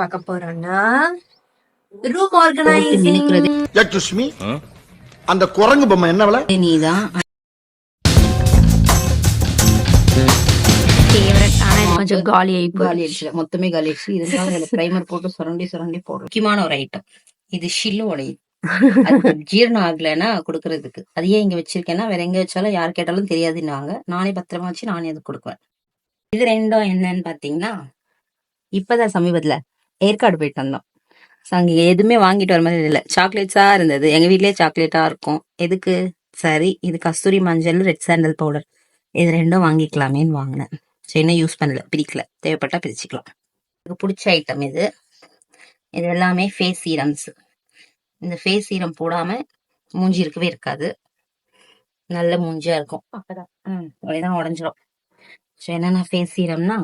பார்க்க போறோம்னா room organising. அந்த குரங்கு பொம்மை என்ன விலை? நீதான் கொஞ்சம் காலி ஆயிடுச்சு, மொத்தமே காலி ஆயிடுச்சு. இதனால பிரைமர் போட்டு சுரண்டி போடுறோம். முக்கியமான ஒரு ஐட்டம் இது, ஷில்லு உடையுது. அதுக்கு ஜீரணம் ஆகலைன்னா கொடுக்கறதுக்கு. அதையே இங்க வச்சிருக்கேன்னா வேற எங்க வச்சாலும் யார் கேட்டாலும் தெரியாதுன்னாங்க. நானே பத்திரமா வச்சு நானே அது கொடுக்குவேன். இது ரெண்டும் என்னன்னு பாத்தீங்கன்னா, இப்பதான் சமீபத்துல ஏற்காடு போயிட்டு வந்தோம். அங்க எதுவுமே வாங்கிட்டு வர மாதிரி இல்லை, சாக்லேட்ஸா இருந்தது. எங்க வீட்லயே சாக்லேட்டா இருக்கும். எதுக்கு சரி, இது கஸ்தூரி மஞ்சள், ரெட் சாண்டல் பவுடர், இது ரெண்டும் வாங்கிக்கலாமேன்னு வாங்கினேன். சரி, இன்னும் யூஸ் பண்ணல, பிரிக்கல, தேவைப்பட்டா பிரிச்சுக்கலாம். எனக்கு பிடிச்ச ஐட்டம் இது. இது எல்லாமே ஃபேஸ் சீரம்ஸ். இந்த ஃபேஸ் சீரம் போடாம மூஞ்சி இருக்கவே இருக்காது, நல்ல மூஞ்சியா இருக்கும். அப்படிதான் உடஞ்சிரும். ஸோ என்னென்ன ஃபேஸ் சீரம்னா,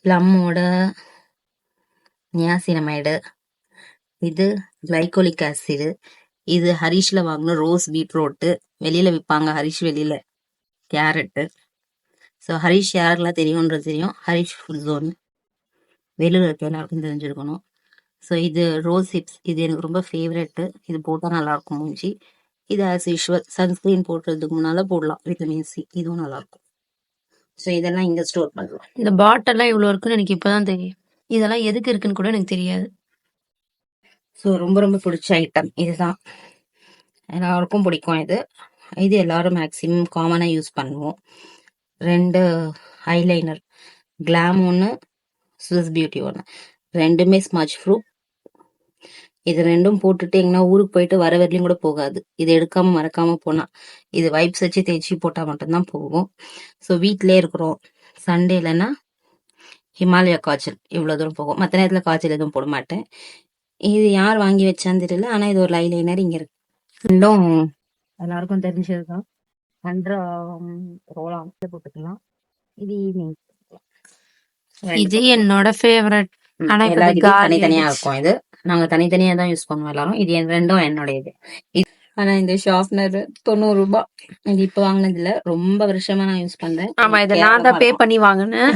பிளம்மோட நியாசினமைடு, இது கிளைகோலிக் ஆசிட், இது ஹரிஷ்ல வாங்கின ரோஸ் பீட்ரூட்டு, வெளியில விற்பாங்க ஹரிஷ் வெளியில, கேரட்டு. ஸோ ஹரிஷ் யாருக்கெல்லாம் தெரியும்ன்றது தெரியும், ஹரிஷ் ஃபுட் ஜோன் வெளியில் இருக்க எல்லாருக்கும் தெரிஞ்சிருக்கணும். ஸோ இது ரோஸ் ஹிப்ஸ், இது எனக்கு ரொம்ப ஃபேவரெட்டு. இது போட்டால் நல்லாயிருக்கும் மூஞ்சி. இது ஆஸ் யூஷுவல் சன்ஸ்கிரீன் போடுறதுக்கு முன்னால் போடலாம், விட்டமின் சி, இதுவும் நல்லாயிருக்கும். ஸோ இதெல்லாம் இங்கே ஸ்டோர் பண்ணலாம். இந்த பாட்டில்லாம் இவ்வளோ இருக்குன்னு எனக்கு இப்போதான் தெரியும். இதெல்லாம் எதுக்கு இருக்குன்னு கூட எனக்கு தெரியாது. ஸோ ரொம்ப பிடிச்ச ஐட்டம் இதுதான், எல்லாருக்கும் பிடிக்கும் இது. இது எல்லாரும் மேக்ஸிமம் காமனாக யூஸ் பண்ணுவோம். 2 ஐலைனர், கிளாம் ஒன்று, ஸ்விஸ் பியூட்டி ஒன்று, ரெண்டுமே ஸ்மட்ச் ப்ரூஃப். இது ரெண்டும் போட்டுட்டு எங்கன்னா ஊருக்கு போயிட்டு வர வரலையும் கூட போகாது. இது எடுக்காம மறக்காம போனா, இது வைப்ஸ் வச்சு தேய்ச்சி போட்டா மட்டும்தான் போகும். ஸோ வீட்டிலே இருக்கிறோம், சண்டே இல்லைன்னா ஹிமாலயா காய்ச்சல் இவ்வளோ தூரம் போகும். மற்ற நேரத்தில் காய்ச்சல் எதுவும் போட மாட்டேன். இது யார் வாங்கி வச்சான்னு தெரியல, ஆனால் இது ஒரு ஐலைனர் இங்கே இருக்கு. ரெண்டும் எல்லாருக்கும் தெரிஞ்சதுதான். 100 ரோலா போட்டுக்கலாம். இது ஈவினிங். இது என்னோட ஃபேவரட். ஆனா தனித்தனியா இருக்கும். இது நாங்க தனித்தனியா தான் யூஸ் பண்ணுவோம் எல்லாரும். இது ரெண்டும் என்னோட இது. ஆனா இந்த ஷார்ப்னர் 90 ரூபாய். இது இப்ப வாங்கினது இல்ல, ரொம்ப வருஷமா நான் யூஸ் பண்றேன். ஆமா, இதை நான் தான் பே பண்ணி வாங்கினேன்.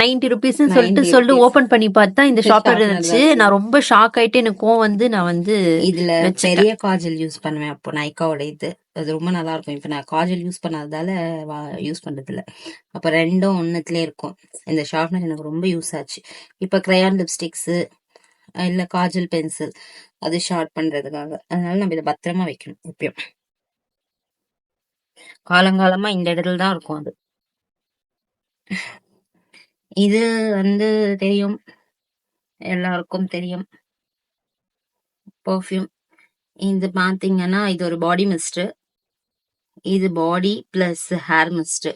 90 ருபீஸ்ன்னு சொல்லிட்டு ஓபன் பண்ணி பார்த்தா இந்த ஷார்ப்னர் இருந்துச்சு. நான் ரொம்ப ஷாக் ஆயிட்டு, எனக்கும் வந்து நான் வந்து இதுல பெரிய காஜல் யூஸ் பண்ணுவேன். அப்போ நைக்காவோட இது, அது ரொம்ப நல்லா இருக்கும். இப்ப நான் காஜல் யூஸ் பண்ணாததால யூஸ் பண்றது இல்ல. அப்ப ரெண்டும் ஒன்னுத்துலயே இருக்கும். இந்த ஷார்ப்னர் எனக்கு ரொம்ப யூஸ் ஆச்சு. இப்ப கிரையான் லிப்ஸ்டிக்ஸ் இல்ல காஜல் பென்சில் அது ஷார்ட் பண்றதுக்காக. அதனால நம்ம இதை பத்திரமா வைக்கணும். எப்பயும் காலங்காலமா இந்த இடத்துல தான் இருக்கும் அது. இது வந்து தெரியும், எல்லாருக்கும் தெரியும், பர்ஃப்யூம். இது பாத்தீங்கன்னா இது ஒரு பாடி மிஸ்ட். இது பாடி பிளஸ் ஹேர் மிஸ்ட்.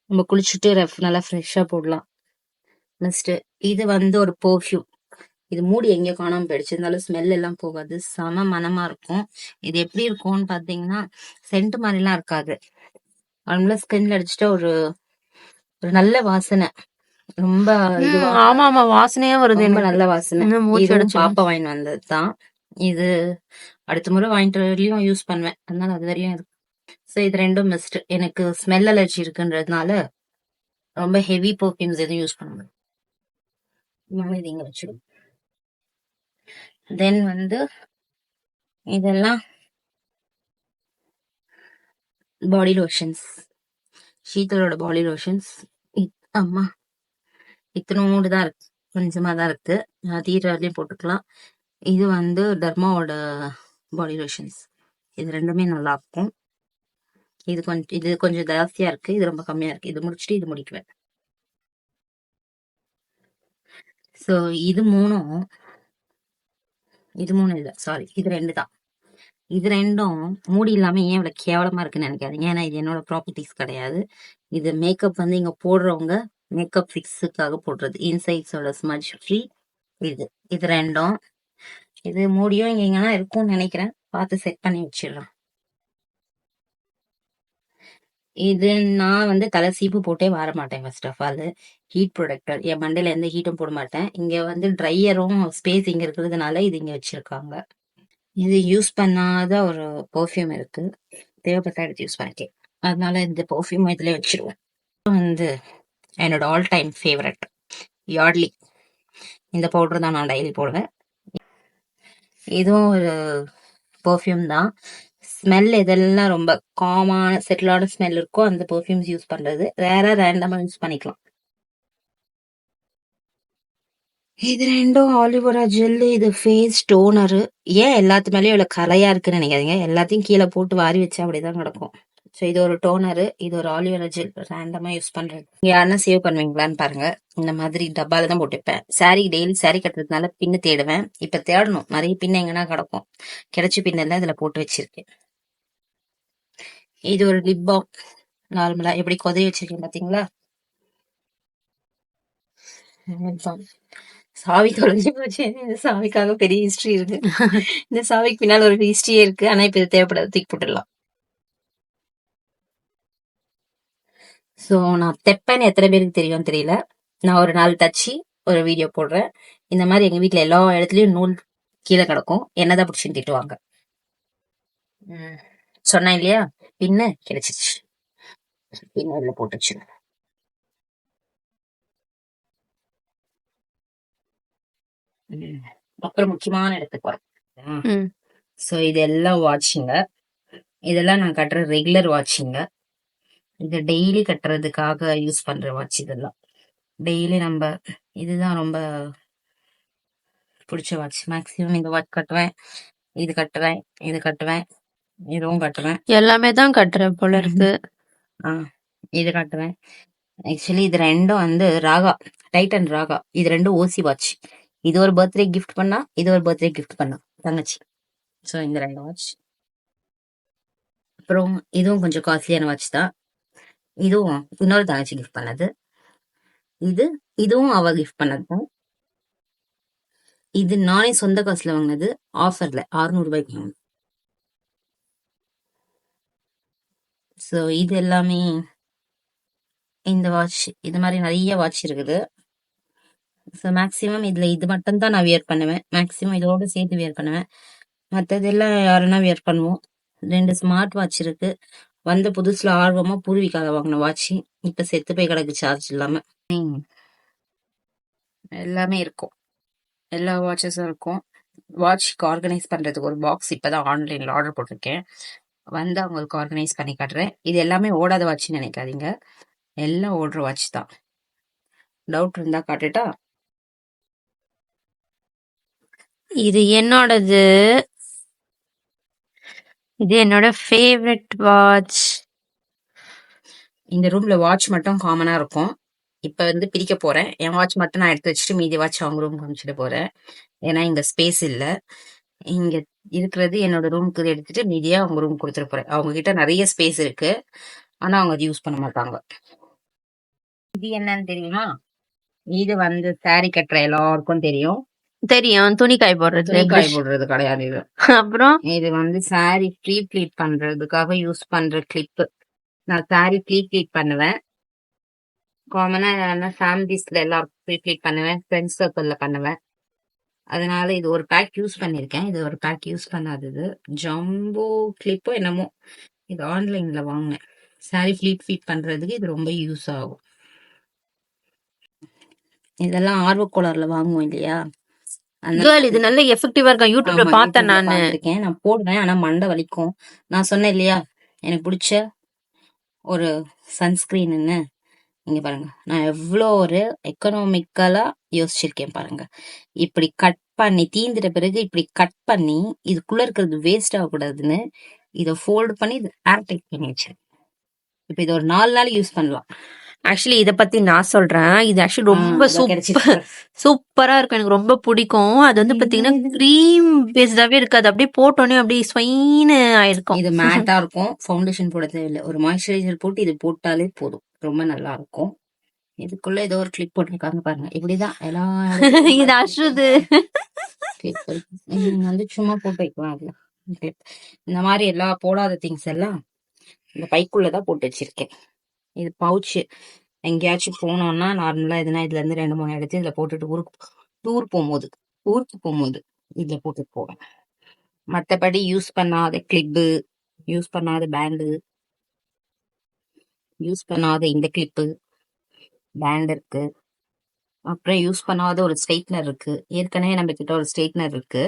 நம்ம குளிச்சுட்டு நல்லா ஃப்ரெஷ்ஷா போடலாம் மிஸ்ட். இது வந்து ஒரு பர்ஃப்யூம். இது மூடி எங்கேயோ காணாம போயிடுச்சு, இருந்தாலும் ஸ்மெல் எல்லாம் போகாது, செம மனமா இருக்கும். இது எப்படி இருக்கும்னு பாத்தீங்கன்னா, சென்ட் மாதிரிலாம் இருக்காது. நார்மலா ஸ்கின்ல அடிச்சுட்டா ஒரு நல்ல வாசனை. ரொம்ப ஆமா வாசனையா வருது, ரொம்ப நல்ல வாசனை. பாப்பா வாங்கி வந்தது தான் இது. அடுத்த முறை வாங்கிட்டு வரலையும் யூஸ் பண்ணுவேன், அதனால அது வரையும் இருக்கு. ஸோ இது ரெண்டும் மிஸ்ட். எனக்கு ஸ்மெல் அலர்ஜி இருக்குன்றதுனால ரொம்ப ஹெவி பர்ஃப்யூம்ஸ் எதுவும் யூஸ் பண்ணுவேன். இது இங்க வச்சிடும். தென் வந்து இதெல்லாம் பாடி லோஷன்ஸ், ஷீத்தலோட பாடி லோஷன்ஸ். அம்மா இத்தனோடு தான் இருக்கு, கொஞ்சமா தான் இருக்கு, தீராலையும் போட்டுக்கலாம். இது வந்து டர்மாவோட பாடி லோஷன்ஸ். இது ரெண்டுமே நல்லா இருக்கும். இது கொஞ்சம் ஜாஸ்தியா இருக்கு, இது ரொம்ப கம்மியா இருக்கு. இது முடிச்சுட்டு இது முடிக்குவேன். ஸோ இது மூணும் இல்ல, சாரி, இது 2 தான். இது ரெண்டும் மூடி இல்லாம ஏன் இவ்வளவு கேவலமா இருக்குன்னு நினைக்காதீங்க, ஏன்னா இது என்னோட ப்ராப்பர்ட்டிஸ் கிடையாது. இது மேக்கப் வந்து இங்க போடுறவங்க மேக்கப் ஃபிக்ஸுக்காக போடுறது, இன்சைட்ஸோட ஸ்மட்ச் ஃப்ரீ. இது ரெண்டும். இது மூடியும் இங்க எங்கன்னா இருக்கும்னு நினைக்கிறேன், பார்த்து செட் பண்ணி வச்சிடலாம். இது நான் வந்து தலை சீப்பு போட்டே வர மாட்டேன். First of all heat protector, என் மண்டையில எந்த ஹீட்டும் போட மாட்டேன். இங்க வந்து ட்ரையரும் ஸ்பேஸ் இங்க இருக்கிறதுனால இது இங்க வச்சிருக்காங்க. இது யூஸ் பண்ணாத ஒரு பர்ஃப்யூம் இருக்கு, தேவைப்பட்டா எடுத்து யூஸ் பண்ணிட்டேன், அதனால இந்த பர்ஃப்யூம் இதுல வச்சிருவேன். வந்து என்னோட ஆல் டைம் ஃபேவரட் யார்ட்லி. இந்த பவுடர் தான் நான் டெய்லி போடுவேன். இதுவும் ஒரு பெர்ஃப்யூம் தான். ஸ்மெல் எதெல்லாம் ரொம்ப காமான செட்டிலான ஸ்மெல் இருக்கோ அந்த பெர்ஃப்யூம்ஸ் யூஸ் பண்றது. ரேண்டமா யூஸ் பண்ணிக்கலாம். இது ரெண்டும் ஆலிவேரா ஜெல், இது ஃபேஸ் டோனரு. ஏன் எல்லாத்து மேலயும் இவ்வளவு கரையா இருக்குன்னு நினைக்காதீங்க. எல்லாத்தையும் கீழே போட்டு வாரி வச்சா அப்படிதான் கிடக்கும். ஸோ இது ஒரு டோனரு, இது ஒரு ஆலிவேரா ஜெல். ரேண்டமா யூஸ் பண்றது. நீங்க யாருன்னா சேவ் பண்ணுவீங்களான்னு பாருங்க. இந்த மாதிரி டப்பால தான் போட்டுப்பேன். சாரி டெய்லி சாரி கட்டுறதுனால பின்னு தேடுவேன். இப்ப தேடணும், நிறைய பின்ன எங்கன்னா கிடக்கும். கிடைச்ச பின்னெல்லாம் இதுல போட்டு வச்சிருக்கேன். இது ஒரு லிப் பாம். நார்மலா எப்படி கொதறி வச்சிருக்கேன் பாத்தீங்களா? lip balm. சாவி தொலைஞ்சு போச்சு. இந்த சாவிக்காக பெரிய ஹிஸ்டரி இருக்கு. இந்த சாவிக்கு பின்னால ஒரு ஹிஸ்டரியே இருக்கு. ஆனா இப்ப இது தேவைப்படாது, தூக்கி போட்டுடலாம். சோ நான் தெப்பேன்னு எத்தனை பேருக்கு தெரியும் தெரியல. நான் ஒரு நாள் தச்சு ஒரு வீடியோ போடுறேன். இந்த மாதிரி எங்க வீட்ல எல்லா இடத்துலயும் நூல் கீழே கிடக்கும். என்னதான் பிடிச்சுன்னு திட்டுவாங்க. சொன்னேன் இல்லையா, பின்ன கிடைச்சிச்சு. பின்ன இதுல போட்டுச்சு. அப்புறம் முக்கியமான இடத்துக்கு வரும். சோ இது எல்லாம் வாட்சிங்க. இதெல்லாம் நான் கட்டுற ரெகுலர் வாட்சிங்க. இது டெய்லி கட்டுறதுக்காக யூஸ் பண்ற வாட்ச். இதெல்லாம் டெய்லி நம்ம இதுதான் ரொம்ப பிடிச்ச வாட்ச். மேக்சிமம் இந்த வாட்ச் கட்டுவேன், இது கட்டுவேன், இது கட்டுவேன், இதுவும் கட்டுவேன். எல்லாமே தான் கட்டுறேன் போல இருக்கு. இது கட்டுவேன். ஆக்சுவலி இது ரெண்டும் வந்து ராகா, டைட்டன் ராகா. இது ரெண்டும் ஓசி வாட்ச். இது ஒரு பர்த்டே கிஃப்ட் பண்ணா, இது ஒரு பர்த்டே கிஃப்ட் பண்ணா தங்கச்சி. ஸோ இந்த ரெண்டு வாட்ச். அப்புறம் இதுவும் கொஞ்சம் காஸ்ட்லியான வாட்ச் தான். இதுவும் இன்னொரு தங்கச்சி கிஃப்ட் பண்ணது. இதுவும் அவ கிஃப்ட் பண்ணது தான். இது நானே சொந்த காசுல வாங்கினது, ஆஃபர்ல 600 ரூபாய்க்கு வாங்கினது. ஸோ இது எல்லாமே இந்த வாட்ச். இது மாதிரி நிறைய வாட்ச் இருக்குது. ஸோ மேக்சிமம் இதுல இது மட்டும் தான் நான் வியர் பண்ணுவேன். மேக்சிமம் இதோட சேர்த்து வியர் பண்ணுவேன். மற்றதெல்லாம் யாருன்னா வியர் பண்ணுவோம். 2 ஸ்மார்ட் வாட்ச் இருக்கு. வந்த புதுசுல ஆர்வமா பூர்விக்காக வாங்கின வாட்ச். இப்ப செத்து போய் கிடக்கு சார்ஜ் இல்லாம. எல்லாமே இருக்கும், எல்லா வாட்சஸும் இருக்கும். வாட்ச்க்கு ஆர்கனைஸ் பண்றதுக்கு ஒரு பாக்ஸ் இப்பதான் ஆன்லைன்ல ஆர்டர் போட்டிருக்கேன். வந்து அவங்களுக்கு ஆர்கனைஸ் பண்ணி காட்டுறேன். இது எல்லாமே ஓடாத வாட்ச்னு நினைக்காதீங்க, எல்லாம் ஓடுற வாட்ச் தான். டவுட் இருந்தா காட்டுட்டா. இது என்னோடது. இது என்னோட ஃபேவரட் வாட்ச். இந்த ரூம்ல வாட்ச் மட்டும் காமனா இருக்கும். இப்ப வந்து பிரிக்க போறேன். என் வாட்ச் மட்டும் நான் எடுத்து வச்சுட்டு மீதி வாட்ச் அவங்க ரூம் காமிச்சிட்டு போறேன். ஏன்னா இங்க ஸ்பேஸ் இல்ல. இங்க இருக்கிறது என்னோட ரூமுக்கு எடுத்துட்டு மீதியா அவங்க ரூம் கொடுத்துட்டு போறேன். அவங்க கிட்ட நிறைய ஸ்பேஸ் இருக்கு, ஆனா அவங்க அது யூஸ் பண்ண மாட்டாங்க. இது என்னன்னு தெரியுமா? இது வந்து சாரி கட்டுற எல்லாருக்கும் தெரியும். தெரியும், துணி காய போடுறது. துணி காய போடுறது கிடையாது இது. அப்புறம் இது வந்து சாரி ப்ரீ ப்ளீட் பண்றதுக்காக யூஸ் பண்ற கிளிப். நான் சாரி ப்ரீ ப்ளீட் பண்ணுவேன். காமனா ஃபேமிலிஸ்ல எல்லாருக்கும் ப்ரீ ப்ளீட் பண்ணுவேன், ஃப்ரெண்ட்ஸ் சர்க்கிள்ல பண்ணுவேன். அதனால இது ஒரு பேக் யூஸ் பண்ணிருக்கேன். இது ஒரு பேக் யூஸ் பண்ணாதது. ஜம்போ கிளிப்போ என்னமோ, இது ஆன்லைன்ல வாங்கினேன். சாரி ப்ளீட் பண்றதுக்கு இது ரொம்ப யூஸ் ஆகும். இதெல்லாம் ஆர்வக்கோளாறுல வாங்குவோம் இல்லையா, இது நல்ல எஃபெக்டிவா இருக்கா. யூடியூப்ல பார்த்தேன் நான் போடுவேன். ஆனா மண்டை வலிக்கும். நான் சொன்னேன் இல்லையா எனக்கு பிடிச்ச ஒரு சன்ஸ்கிரீன்னு. இங்க பாருங்க, நான் எவ்வளோ ஒரு எக்கனாமிக்கலா யோசிச்சிருக்கேன் பாருங்க. இப்படி கட் பண்ணி தீந்துட்ட பிறகு இப்படி கட் பண்ணி இதுக்குள்ள இருக்கிறது வேஸ்ட் ஆகக்கூடாதுன்னு இதை ஃபோல்டு பண்ணி இது ஏர் டைட் பண்ணி வச்சிருக்கேன். இப்ப இது ஒரு 4 நாள் யூஸ் பண்ணலாம். ஆக்சுவலி இத பத்தி நான் சொல்றேன். இது ஆக்சுவலி ரொம்ப சூப்பரா இருக்கும். எனக்கு ரொம்ப பிடிக்கும். அது வந்து பாத்தீங்கன்னா கிரீம் பேஸ்டாவே இருக்காது. அப்படியே போட்டோன்னே அப்படியே ஸ்வைன்னு ஆயிருக்கும். இது மேட்டா இருக்கும். ஃபவுண்டேஷன் போட தேவையில்லை. ஒரு மாய்ஸ்சரைசர் போட்டு இது போட்டாலே போதும், ரொம்ப நல்லா இருக்கும். இதுக்குள்ள ஏதோ ஒரு கிளிப் போட்டிருக்காங்க பாருங்க. இப்படிதான் எல்லாம் இது அஸ்ருது கிளிப் வந்து சும்மா போட்டு வைக்கலாம். அதுல கிளிப் இந்த மாதிரி எல்லா போடாத திங்ஸ் எல்லாம் இந்த பைக்குள்ளதான் போட்டு வச்சிருக்கேன். இது பவுச்சு. எங்கேயாச்சும் போனோம்னா நார்மலா எதுனா இதுல இருந்து 2-3 எடுத்து இதுல போட்டுட்டு ஊருக்கு போகும்போது இதுல போட்டுட்டு போவேன். மத்தபடி யூஸ் பண்ணாத கிளிப்பு, யூஸ் பண்ணாத பேண்டு, யூஸ் பண்ணாத இந்த கிளிப்பு பேண்ட் இருக்கு. அப்புறம் யூஸ் பண்ணாத ஒரு ஸ்ட்ரெயிட்னர் இருக்கு. ஏற்கனவே நம்ம கிட்ட ஒரு ஸ்ட்ரெயிட்னர் இருக்கு.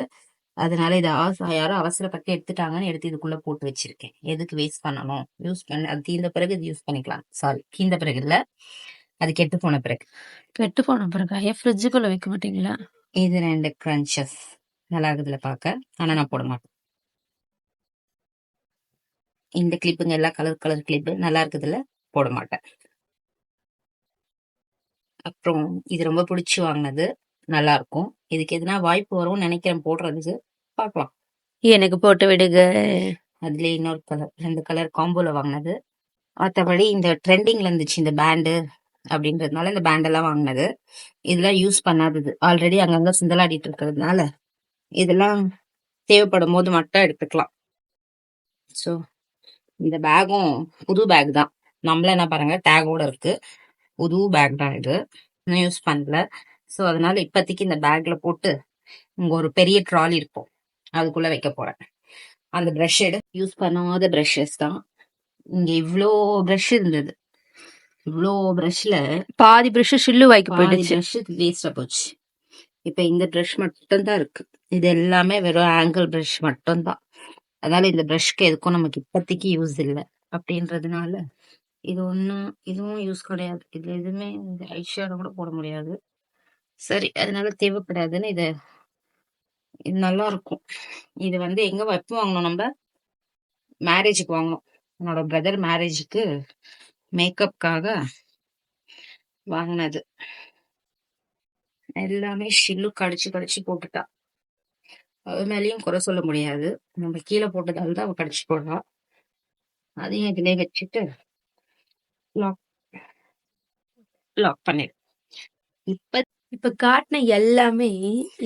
அதனால இதை யாரும் அவசரப்பட்டு எடுத்துட்டாங்கன்னு எடுத்து இதுக்குள்ள போட்டு வச்சிருக்கேன். எதுக்கு வேஸ்ட் பண்ணணும்? யூஸ் பண்ண அது தீர்ந்த பிறகு இது யூஸ் பண்ணிக்கலாம். சாரி, தீர்ந்த பிறகு இல்ல, அது கெட்டு போன பிறகு. கெட்டு போன பிறகு ஏன் ஃப்ரிட்ஜுக்குள்ள வைக்க மாட்டீங்களா? இது 2 கிரன்ச்சஸ் நல்லா இருக்குதுல பார்க்க. ஆனா நான் போட மாட்டேன். இந்த கிளிப்புங்க எல்லாம் கலர் கிளிப்பு நல்லா இருக்குதுல்ல, போட மாட்டேன். அப்புறம் இது ரொம்ப பிடிச்சி வாங்கினது, நல்லா இருக்கும். இதுக்கு எதுனா வாய்ப்பு வரும்னு நினைக்கிறேன் போடுறதுக்கு, பார்க்கலாம். எனக்கு போட்டு விடுங்க. அதுல இன்னொரு கலர், 2 கலர் காம்போல வாங்கினது. மற்றபடி இந்த ட்ரெண்டிங்ல இருந்துச்சு இந்த பேண்டு அப்படின்றதுனால இந்த பேண்டெல்லாம் வாங்கினது. இதெல்லாம் யூஸ் பண்ணாதது, ஆல்ரெடி அங்கங்க சுந்தலாடிட்டு இருக்கிறதுனால இதெல்லாம் தேவைப்படும் போது மட்டும் எடுத்துக்கலாம். ஸோ இந்த பேகும் புது பேக் தான். நம்மள என்ன பாருங்க, டேகோட இருக்கு. புது பேக் தான் இது, இன்னும் யூஸ் பண்ணல. ஸோ அதனால இப்போதைக்கு இந்த பேக்ல போட்டு இங்க ஒரு பெரிய ட்ராலி இருக்கும், அதுக்குள்ள வைக்க போறேன். அந்த ப்ரஷ் யூஸ் பண்ணாத ப்ரஷஸ் தான். இங்க இவ்ளோ ப்ரஷ் இருந்தது. இவ்ளோ ப்ரஷ்ல பாதி ப்ரஷ் ஷில்லு வாய்க்கு பாதி போயிடுச்சு. ப்ரஷ் வேஸ்டா போச்சு. இப்ப இந்த ப்ரஷ் மட்டும் தான் இருக்கு. இது எல்லாமே வெறும் ஆங்கிள் ப்ரஷ் மட்டும் தான். அதனால இந்த ப்ரஷ்க்கு எதுக்கும் நமக்கு இப்போதைக்கு யூஸ் இல்லை அப்படின்றதுனால இது ஒன்றும், இதுவும் யூஸ் கிடையாது. இதுல எதுவுமே ஐஷேடோ கூட போட முடியாது. சரி, அதனால தேவைப்படாதுன்னு இது நல்லா இருக்கும். இது வந்து எங்க எப்போ வாங்கணும்? நம்ம மேரேஜுக்கு வாங்கணும். என்னோட பிரதர் மேரேஜுக்கு மேக்கப்காக வாங்கினது. எல்லாமே ஷில்லு கடிச்சு போட்டுட்டா. அவ மேலேயும் குறை சொல்ல முடியாது, நம்ம கீழே போட்டதால தான் அவ கடிச்சு போடுறா. அதையும் இதுலயே வச்சுட்டு லாக் பண்ணிடு. இப்ப காட்டின எல்லாமே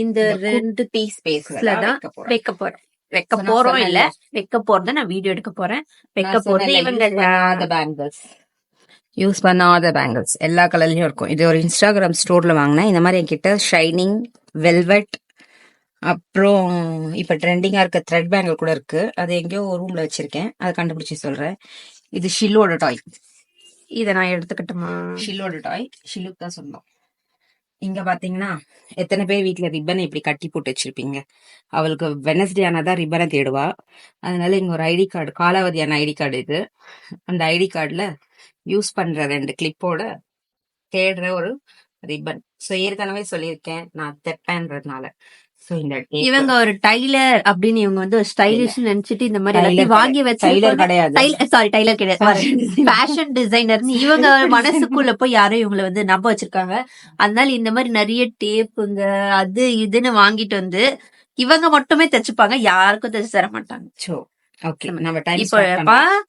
இந்த 2 ஸ்பேஸ்ல தான் வைக்க போறேன். வைக்க போறோம் இல்ல, வைக்க போறத நான் வீடியோ எடுக்க போறேன். வைக்க போறது இவங்க யூஸ் பண்ணாத பேங்கிள்ஸ் எல்லா கலர்லயும் இருக்கும். இது ஒரு இன்ஸ்டாகிராம் ஸ்டோர்ல வாங்கினேன். இந்த மாதிரி என்கிட்ட ஷைனிங், வெல்வெட், அப்புறம் இப்ப ட்ரெண்டிங்கா இருக்க த்ரெட் பேங்கிள் கூட இருக்கு. அது எங்கேயோ ஒரு ரூம்ல வச்சிருக்கேன், அதை கண்டுபிடிச்சு சொல்றேன். இது ஷில்லோட டாய். இதை நான் எடுத்துக்கிட்டோமா? ஷில்லோட டாய், ஷில்லுக்கு தான் சொன்னோம். இங்க பாத்தீங்கன்னா எத்தனை பேர் வீட்டுல ரிப்பனை இப்படி கட்டி போட்டு வச்சிருப்பீங்க? அவளுக்கு வெனஸ்டே ஆனாதான் ரிப்பனை தேடுவா. அதனால இங்க ஒரு ஐடி கார்டு, காலாவதியான ஐடி கார்டு இது. அந்த ஐடி கார்டுல யூஸ் பண்ற 2 கிளிப்போட தேடுற ஒரு ரிப்பன். ஸோ ஏற்கனவே சொல்லியிருக்கேன் நான் தைப்பேன்றதுனால. ஸோ இந்த இவங்க ஒரு டைலர் அப்படின்னு இவங்க வந்து ஸ்டைலிஷ் நினைச்சிட்டு இந்த மாதிரி எல்லாத்தையும் வாங்கி வச்சு டைலர் கிடையாது, சாரி டைலர் கிடையாது, ஃபேஷன் டிசைனர்னு இவங்க மனசுக்குள்ள போய் யாரும் இவங்களை வந்து நம்ப வச்சிருக்காங்க. அதனால இந்த மாதிரி நிறைய டேப்புங்க அது இதுன்னு வாங்கிட்டு வந்து இவங்க மட்டுமே தைச்சுப்பாங்க, யாருக்கும் தைச்சு தர மாட்டாங்க. ஸோ ஓகே, நம்ம டைம்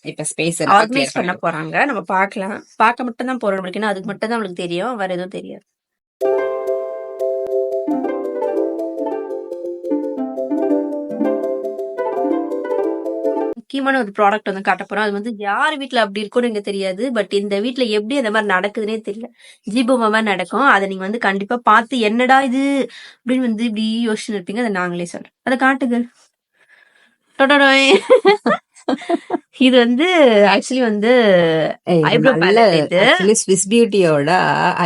இப்ப ஸ்பேஸ் ஆர்கனைஸ் பண்ண போறாங்க. நம்ம பார்க்கலாம், பார்க்க மட்டும் தான் போறோம். நம்மளுக்கு அதுக்கு மட்டும் தான் நம்மளுக்கு தெரியும், வேற எதுவும் தெரியாது. முக்கியமான ஒரு ப்ராடக்ட் வந்து காட்ட போறோம். அது வந்து யார் வீட்டுல அப்படி இருக்கும்னு எனக்கு தெரியாது, பட் இந்த வீட்டுல எப்படி அந்த மாதிரி நடக்குதுன்னே தெரியல. ஜீபூமா மாதிரி நடக்கும். அதை நீங்க வந்து கண்டிப்பா பார்த்து என்னடா இது அப்படின்னு வந்து இப்படி யோசிச்சு இருப்பீங்க. அதை நாங்களே சொல்றோம், அதை காட்டுங்க. இது வந்து ஆக்சுவலி வந்து ஐப்ரோ பேலட். இது ஸ்விஸ் பியூட்டியோட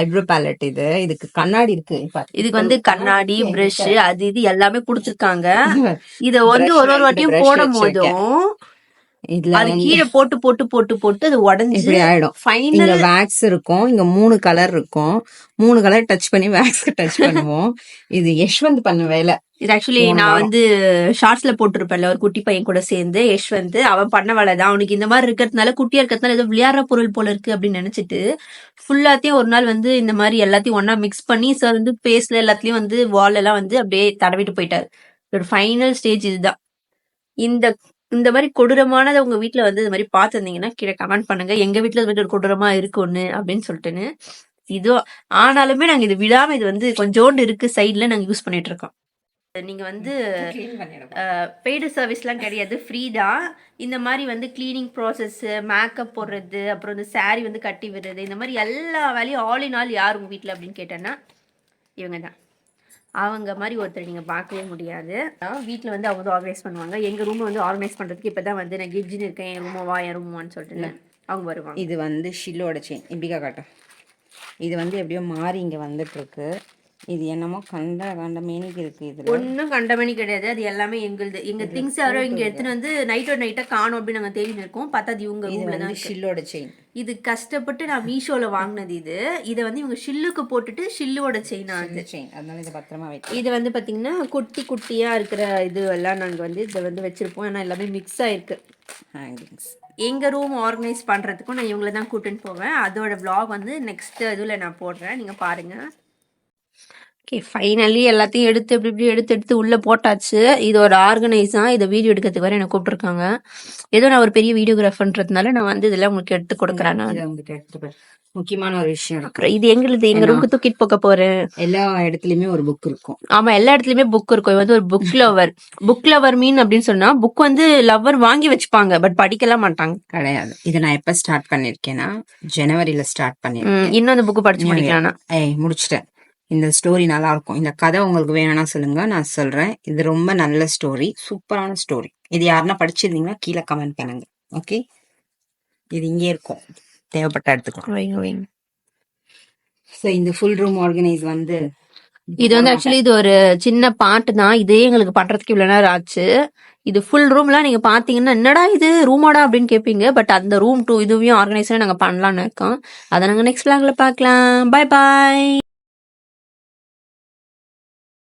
ஐப்ரோ பேலட். இதுக்கு கண்ணாடி இருக்கு. இதுக்கு வந்து கண்ணாடி, பிரஷ், அது இது எல்லாமே குடுத்திருக்காங்க. இத வந்து ஒரு வாட்டியும் போடும் போதும் அது கீழே போட்டு போட்டு போட்டு போட்டு அது உடஞ்சு ஆயிடும். ஃபைனல் வேக்ஸ் இருக்கும். இங்க 3 கலர் இருக்கும். 3 கலர் டச் பண்ணி வேக்ஸ் டச் பண்ணுவோம். இது யஷ்வந்த் பண்ண வேலை. இது ஆக்சுவலி நான் வந்து ஷார்ட்ஸ்ல போட்டிருப்பேன்ல, ஒரு குட்டி பையன் கூட சேர்ந்து யஷ்வந்த் அவன் பண்ண வேலை தான். அவனுக்கு இந்த மாதிரி இருக்கிறதுனால, குட்டியா இருக்கிறதுனால ஏதோ விளையாடுற பொருள் போல இருக்கு அப்படின்னு நினைச்சிட்டு ஃபுல்லாத்தையும் ஒரு நாள் வந்து இந்த மாதிரி எல்லாத்தையும் ஒன்னா மிக்ஸ் பண்ணி சார் வந்து பேஸ்ல எல்லாத்துலயும் வந்து வால் எல்லாம் வந்து அப்படியே தடவிட்டு போயிட்டாரு. ஒரு ஃபைனல் ஸ்டேஜ் இதுதான். இந்த மாதிரி கொடூரமானதை உங்க வீட்டுல வந்து இது மாதிரி பாத்துருந்தீங்கன்னா கீழே கமெண்ட் பண்ணுங்க. எங்க வீட்டுல இது மாதிரி ஒரு கொடூரமா இருக்கு ஒண்ணு அப்படின்னு சொல்லிட்டுன்னு. இதோ ஆனாலுமே நாங்க இது விடாம இது வந்து கொஞ்சோண்டு இருக்கு சைட்ல நாங்க யூஸ் பண்ணிட்டு இருக்கோம். நீங்க வந்து பெய்டு சர்வீஸ்லாம் கிடையாது, ஃப்ரீ தான். இந்த மாதிரி வந்து கிளீனிங் ப்ராசஸ், மேக்கப் போடுறது, அப்புறம் இந்த சாரீ வந்து கட்டி விடுறது, இந்த மாதிரி எல்லா வேலையும் ஆல் இன் ஆல் யார் உங்க வீட்டில் அப்படின்னு கேட்டேன்னா இவங்க தான். அவங்க மாதிரி ஒருத்தர் நீங்கள் பார்க்கவே முடியாது. வீட்டில் வந்து அவங்க வந்து ஆர்கனைஸ் பண்ணுவாங்க. எங்கள் ரூமை வந்து ஆர்கனைஸ் பண்ணுறதுக்கு இப்போ தான் வந்து நான் கிப்ஜின்னு இருக்கேன், என் ரூமாவா என் ரூமான்னு சொல்லிட்டு அவங்க வருவாங்க. இது வந்து ஷில்லோட செயின். இப்படிக்கா காட்டும். இது வந்து எப்படியோ மாறி இங்க வந்துட்டு இருக்கு. இது என்னமோ கண்ட மேனிக்கு இருக்கு. இதுல ஒன்றும் கண்டமணி கிடையாது. அது எல்லாமே எங்களுது. எங்க திங்ஸ் யாரோ இங்க எடுத்துன்னு வந்து நைட்டா காணும் அப்படின்னு நாங்க தேடி இருக்கோம். பார்த்தா அது இவங்க இது ரூம்ல தான் வந்து இருக்கு. ஷில்லோட செயின். இது கஷ்டப்பட்டு நான் மீஷோல வாங்கினது. இதை வந்து இவங்க ஷில்லுக்கு போட்டுட்டு ஷில்லுவோட செயினா அது செயின். அதனால இதை பத்திரமா வைக்க. இது வந்து பாத்தீங்கன்னா குட்டி குட்டியா இருக்கிற இது எல்லாம் நாங்க வந்து இதை வந்து வச்சிருப்போம். ஏன்னா எல்லாமே மிக்ஸ் ஆயிருக்கு. ஹேங்கிங்ஸ். எங்க எங்க ரூம் ஆர்கனைஸ் பண்றதுக்கும் நான் இவங்கள தான் கூட்டின்னு போவேன். அதோட vlog வந்து நெக்ஸ்ட் இதுல நான் போடுறேன், நீங்க பாருங்க. ஓகே, ஃபைனலி எல்லாத்தையும் எடுத்து இப்படி எடுத்து உள்ள போட்டாச்சு. இது ஒரு ஆர்கனைஸ் தான். இதை வீடியோ எடுக்கிறதுக்கு வர என்ன கூப்பிட்டுருக்காங்க. ஏதோ நான் ஒரு பெரிய வீடியோகிராஃபர்ன்றதுனால நான் வந்து இதெல்லாம் உங்களுக்கு எடுத்து கொடுக்குறேன். நான் உங்களுக்கு எடுத்துட்டு முக்கியமான ஒரு விஷயம் இருக்கு. அப்புறம் இது எங்களுது, எங்க ரூமுக்கு தூக்கிட்டு போக போறேன். எல்லா இடத்துலயுமே ஒரு புக் இருக்கும். ஆமா, எல்லா இடத்துலயுமே புக் இருக்கும். இது வந்து ஒரு புக் லவர் மீன் அப்படின்னு சொன்னா புக் வந்து லவர் வாங்கி வச்சுப்பாங்க, பட் படிக்கலாம் மாட்டாங்க. கிடையாது. இதை நான் எப்ப ஸ்டார்ட் பண்ணிருக்கேன்னா ஜனவரியில ஸ்டார்ட் பண்ணிருக்கேன். இன்னும் அந்த புக் படிச்சு முடிக்கலாம். முடிச்சிட்டேன். இந்த ஸ்டோரி நல்லா இருக்கும். இந்த கதை உங்களுக்கு வேணும்னா சொல்லுங்க, நான் சொல்றேன். இது ரொம்ப நல்ல ஸ்டோரி, சூப்பரான ஸ்டோரி. இது யாருன்னா படிச்சிருந்தீங்கன்னா கீழே கமெண்ட் பண்ணுங்க. ஓகே, இது இங்கே இருக்கும், தேவைப்பட்ட எடுத்துக்கலாம். ஸோ இந்த ஃபுல் ரூம் ஆர்கனைஸ் வந்து இது வந்து ஆக்சுவலி இது ஒரு சின்ன பாட்டு தான். இதே எங்களுக்கு பண்றதுக்கு இவ்வளவு நேரம் ஆச்சு. இது ஃபுல் ரூம்லாம் நீங்க பாத்தீங்கன்னா என்னடா இது ரூமோடா அப்படின்னு கேட்பீங்க. பட் அந்த ரூம் 2 இதுவையும் ஆர்கனைஸா நாங்க பண்ணலாம்னு இருக்கோம். அதை நாங்க நெக்ஸ்ட் vlogல பார்க்கலாம். Bye bye.